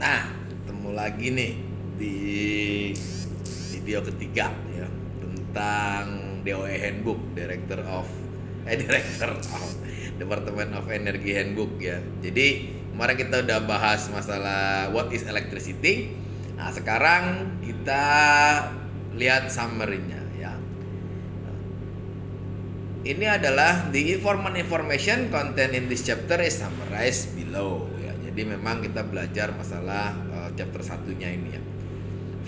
Nah, ketemu lagi nih di video ketiga ya tentang DOE Handbook, Director of Department of Energy Handbook ya. Jadi kemarin kita udah bahas masalah what is electricity. Nah, sekarang kita lihat summary-nya ya. Ini adalah the information content in this chapter is summarized below ya. Jadi memang kita belajar masalah chapter satunya ini ya.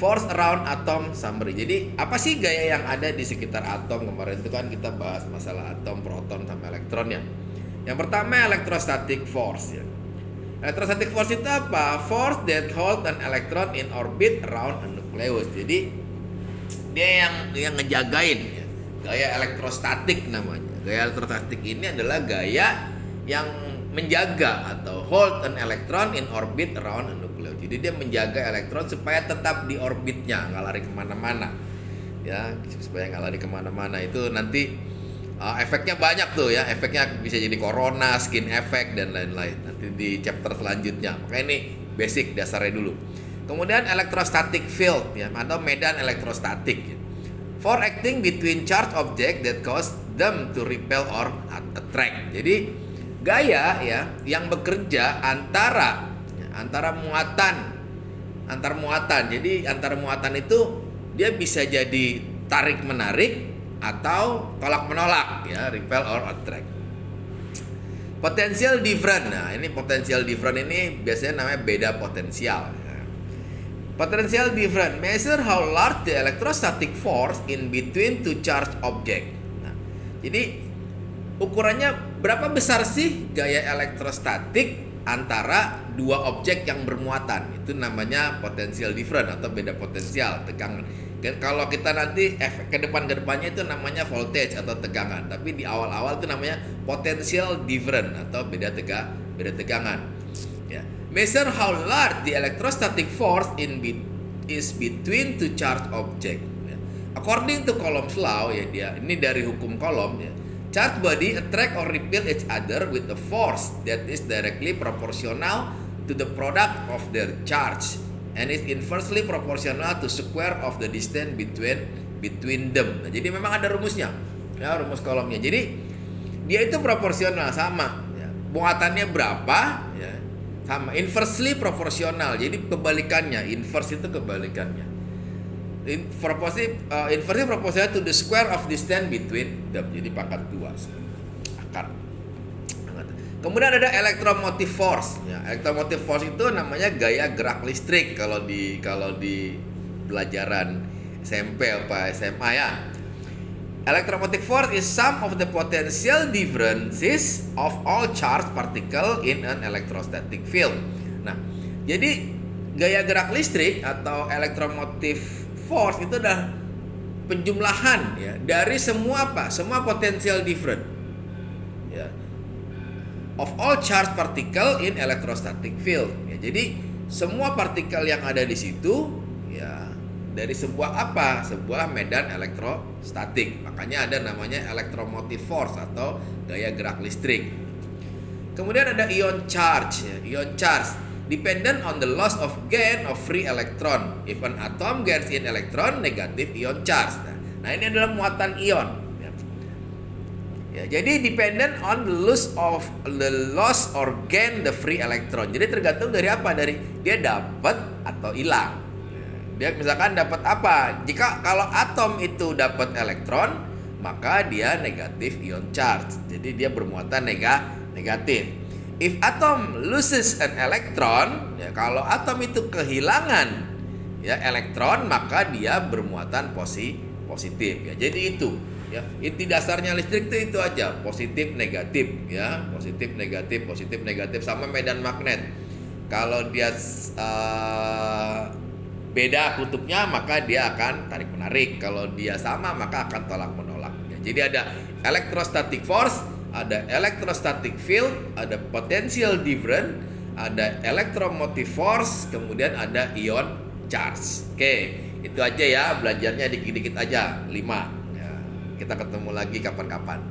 Force around atom summary. Jadi apa sih gaya yang ada di sekitar atom? Kemarin itu kan kita bahas masalah atom, proton sama elektron ya. Yang pertama electrostatic force ya. Electrostatic force itu apa? Force that hold an electron in orbit around a nucleus. Jadi dia yang ngejagain ya. Gaya elektrostatik namanya. Gaya elektrostatik ini adalah gaya yang menjaga atau hold an electron in orbit around a nucleus. Jadi dia menjaga elektron supaya tetap di orbitnya, nggak lari kemana-mana. Ya, supaya nggak lari kemana-mana itu nanti efeknya banyak tuh ya. Efeknya bisa jadi corona, skin effect dan lain-lain. Nanti di chapter selanjutnya. Makanya ini basic dasarnya dulu. Kemudian electrostatic field ya, atau medan elektrostatik. Ya. For acting between charged object that cause them to repel or attract. Jadi gaya ya yang bekerja antara muatan. Jadi antar muatan itu dia bisa jadi tarik menarik atau tolak menolak ya, repel or attract. Potential different. Nah, ini potential different ini biasanya namanya beda potensial. Potential different measure how large the electrostatic force in between two charged object. Nah, jadi ukurannya berapa besar sih gaya elektrostatik antara dua objek yang bermuatan? Itu namanya potential different atau beda potensial tegangan. Dan kalau kita nanti efek ke depannya itu namanya voltage atau tegangan. Tapi di awal-awal itu namanya potential different atau beda tegangan. Ya. Measure how large the electrostatic force is between two charged object. Ya. According to Coulomb's law ya ini dari hukum Coulomb ya. Charged body attract or repel each other with a force that is directly proportional to the product of their charge and is inversely proportional to square of the distance between them. Nah, jadi memang ada rumusnya, ya rumus Coulombnya. Jadi dia itu proporsional sama, ya. Muatannya berapa, ya sama. Inversely proporsional. Jadi kebalikannya, inverse itu kebalikannya. Inversely proportional to the square of distance between them. Jadi pangkat 2 akar. Kemudian ada electromotive force. Ya, electromotive force itu namanya gaya gerak listrik kalau di pelajaran SMP apa SMA ya. Electromotive force is sum of the potential differences of all charged particle in an electrostatic field. Nah, jadi gaya gerak listrik atau electromotive force itu adalah penjumlahan ya dari semua potential different ya of all charged particle in electrostatic field ya. Jadi semua partikel yang ada di situ ya dari sebuah medan elektrostatik. Makanya ada namanya electromotive force atau gaya gerak listrik. Kemudian ada ion charge ya. Ion charge dependent on the loss of gain of free electron. If an atom gains in electron, negative ion charge. Nah, ini adalah muatan ion. Ya, jadi dependent on the loss or gain the free electron. Jadi tergantung dari apa? Dari dia dapat atau hilang. Dia misalkan dapat apa? Kalau atom itu dapat elektron, maka dia negatif ion charge. Jadi dia bermuatan negatif. If atom loses an electron, ya kalau atom itu kehilangan ya elektron, maka dia bermuatan positif ya. Jadi itu ya, inti dasarnya listrik itu aja, positif negatif ya, positif negatif sama medan magnet. Kalau dia beda kutubnya maka dia akan tarik menarik. Kalau dia sama maka akan tolak menolak ya. Jadi ada electrostatic force, ada electrostatic field, ada potential different, ada electromotive force, kemudian ada ion charge. Oke, itu aja ya, belajarnya dikit-dikit aja, 5 ya. Kita ketemu lagi kapan-kapan.